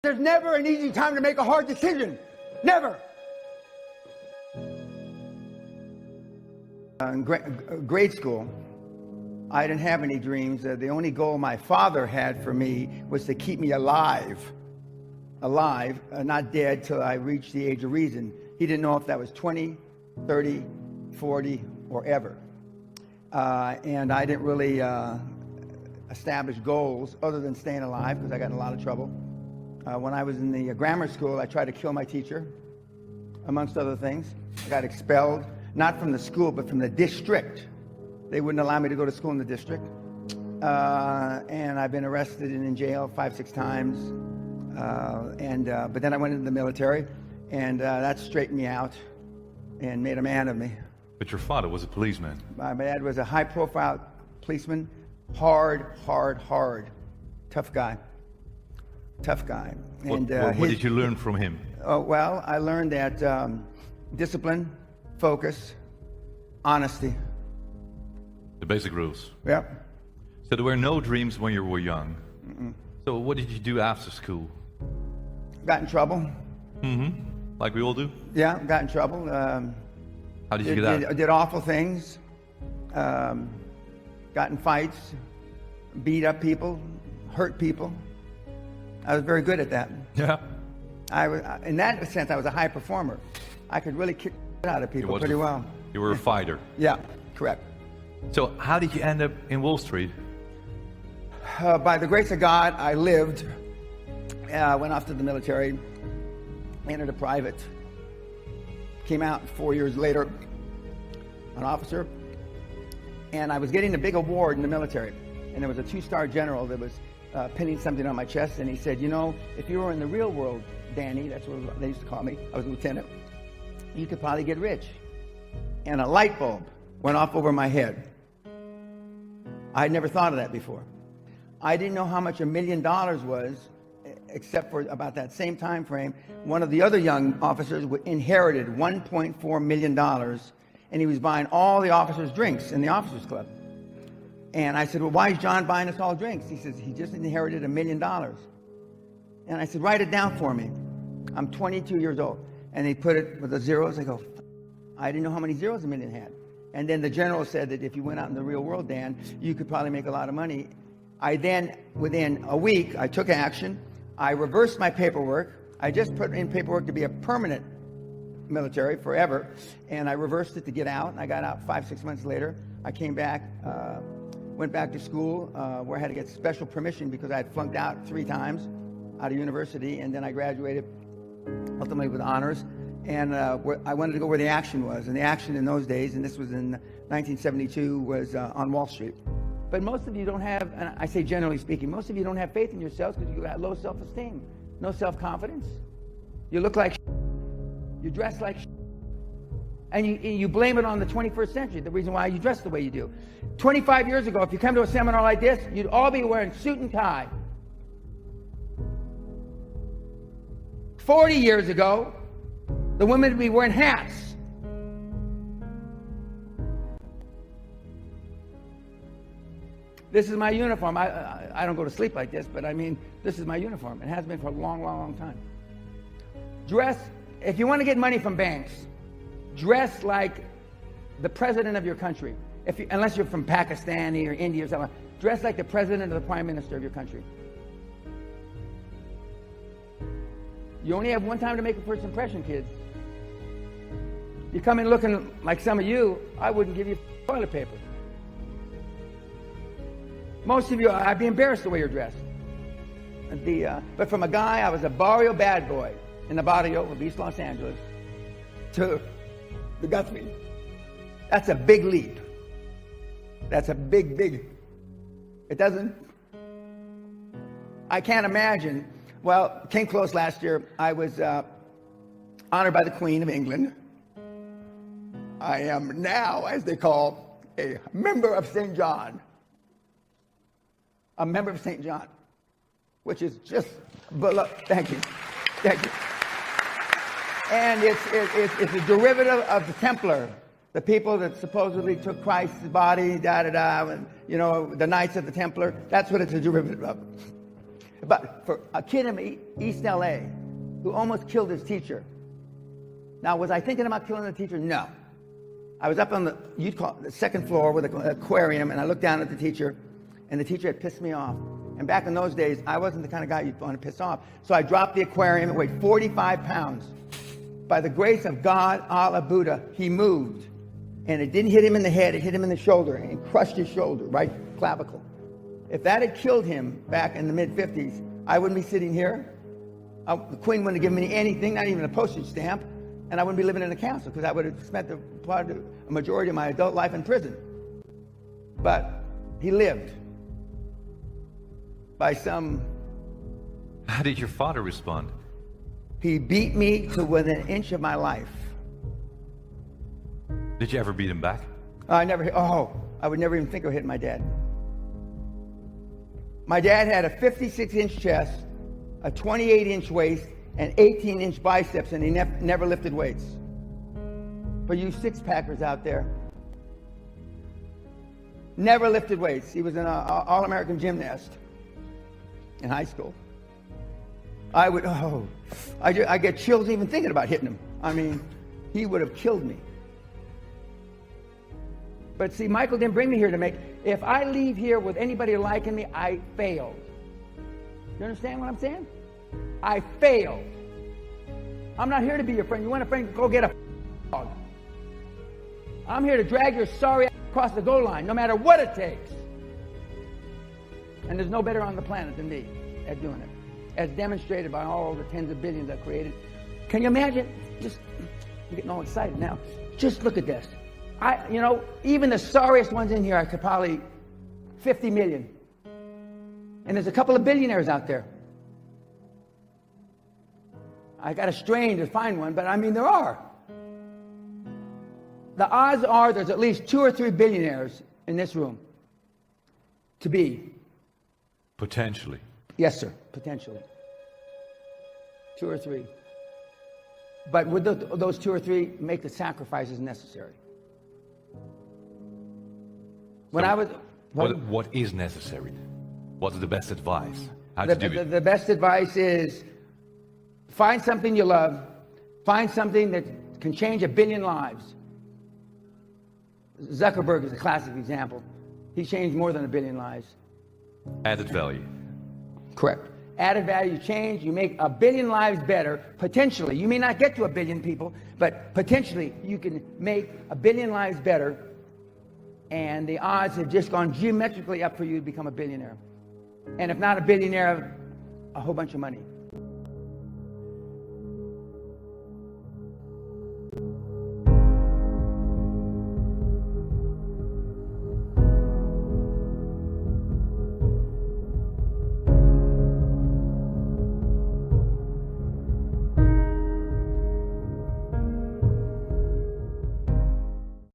There's never an easy time to make a hard decision. Never. In grade school, I didn't have any dreams. The only goal my father had for me was to keep me alive, not dead till I reached the age of reason. He didn't know if that was 20, 30, 40, or ever. And I didn't really establish goals other than staying alive because I got in a lot of trouble. When I was in the grammar school, I tried to kill my teacher, amongst other things. I got expelled, not from the school, but from the district. They wouldn't allow me to go to school in the district. And I've been arrested and in jail 5-6 times. But then I went into the military, and that straightened me out and made a man of me. But your father was a policeman. My dad was a high-profile policeman, hard, tough guy. And what did you learn from him? Well, I learned that discipline, focus, honesty. The basic rules. Yep. So there were no dreams when you were young. Mm-mm. So what did you do after school? Got in trouble. Mm-hmm. Like we all do? Yeah, got in trouble. How did you get out? Did awful things. Got in fights, beat up people, hurt people. I was very good at that. Yeah. In that sense, I was a high performer. I could really kick out of people pretty well. You were a fighter. Yeah, correct. So how did you end up in Wall Street? By the grace of God, I lived. Went off to the military, entered a private. Came out 4 years later, an officer. And I was getting a big award in the military. And there was a 2-star general that was pinning something on my chest, and he said, you know, if you were in the real world, Danny, that's what they used to call me, I was a lieutenant, you could probably get rich. And a light bulb went off over my head. I had never thought of that before. I didn't know how much $1 million was, except for about that same time frame. One of the other young officers inherited $1.4 million, and he was buying all the officers' drinks in the officers' club. And I said, well, why is John buying us all drinks? He says, he just inherited $1 million. And I said, write it down for me. I'm 22 years old. And he put it with the zeros. I go, I didn't know how many zeros $1 million had. And then the general said that if you went out in the real world, Dan, you could probably make a lot of money. I then, within a week, I took action. I reversed my paperwork. I just put in paperwork to be a permanent military forever. And I reversed it to get out. And I got out 5-6 months later. I came back. Went back to school where I had to get special permission because I had flunked out 3 times out of university, and then I graduated ultimately with honors. And I wanted to go where the action was, and the action in those days, and this was in 1972, was on Wall Street. But most of you don't have, and I say generally speaking, most of you don't have faith in yourselves because you got low self-esteem, no self-confidence. You look like you dress like and you blame it on the 21st century, the reason why you dress the way you do. 25 years ago, if you come to a seminar like this, you'd all be wearing suit and tie. 40 years ago, the women would be wearing hats. This is my uniform. I don't go to sleep like this, but I mean, this is my uniform. It has been for a long time. Dress, if you want to get money from banks, dress like the president of your country. Unless you're from Pakistan or India or something, dress like the president or the prime minister of your country. You only have one time to make a first impression, kids. You come in looking like some of you, I wouldn't give you toilet paper. Most of you, I'd be embarrassed the way you're dressed. But from a guy, I was a barrio bad boy in the barrio of East Los Angeles to the Guthrie. That's a big leap. That's a big. It doesn't. I can't imagine. Well, came close last year. I was honored by the Queen of England. I am now, as they call, a member of St. John. A member of St. John, which is just below. Thank you. And it's a derivative of the Templar, the people that supposedly took Christ's body, and you know, the Knights of the Templar. That's what it's a derivative of. but for a kid in East LA who almost killed his teacher. Now, was I thinking about killing the teacher? No. I was up on you'd call it the second floor with an aquarium, and I looked down at the teacher, and the teacher had pissed me off. And back in those days, I wasn't the kind of guy you'd want to piss off. So I dropped the aquarium. It weighed 45 pounds. By the grace of God, Allah, Buddha, he moved. And it didn't hit him in the head, it hit him in the shoulder and crushed his shoulder, right clavicle. If that had killed him back in the mid-50s, I wouldn't be sitting here. The Queen wouldn't have given me anything, not even a postage stamp, and I wouldn't be living in a castle because I would have spent a majority of my adult life in prison. But he lived by some... How did your father respond? He beat me to within an inch of my life. Did you ever beat him back? I would never even think of hitting my dad. My dad had a 56-inch chest, a 28-inch waist, and 18-inch biceps, and he never lifted weights. For you six-packers out there, never lifted weights. He was an all-American gymnast in high school. I get chills even thinking about hitting him. I mean, he would have killed me. But see, Michael didn't bring me here to make... If I leave here with anybody liking me, I failed. You understand what I'm saying? I failed. I'm not here to be your friend. You want a friend? Go get a dog. I'm here to drag your sorry ass across the goal line, no matter what it takes. And there's no better on the planet than me at doing it, as demonstrated by all the tens of billions I've created. Can you imagine? I'm getting all excited now. Just look at this. Even the sorriest ones in here, I could probably 50 million. And there's a couple of billionaires out there. I got to strain to find one, but I mean, there are. The odds are there's at least 2 or 3 billionaires in this room. To be. Potentially. Yes, sir. Potentially. 2 or 3. But would those 2 or 3 make the sacrifices necessary? What is necessary? What's the best advice? How to do it? The best advice is find something you love. Find something that can change 1 billion lives. Zuckerberg is a classic example. He changed more than 1 billion lives. Added value. Correct. Added value, change, you make 1 billion lives better, potentially. You may not get to 1 billion people, but potentially you can make 1 billion lives better, and the odds have just gone geometrically up for you to become a billionaire. And if not a billionaire, a whole bunch of money.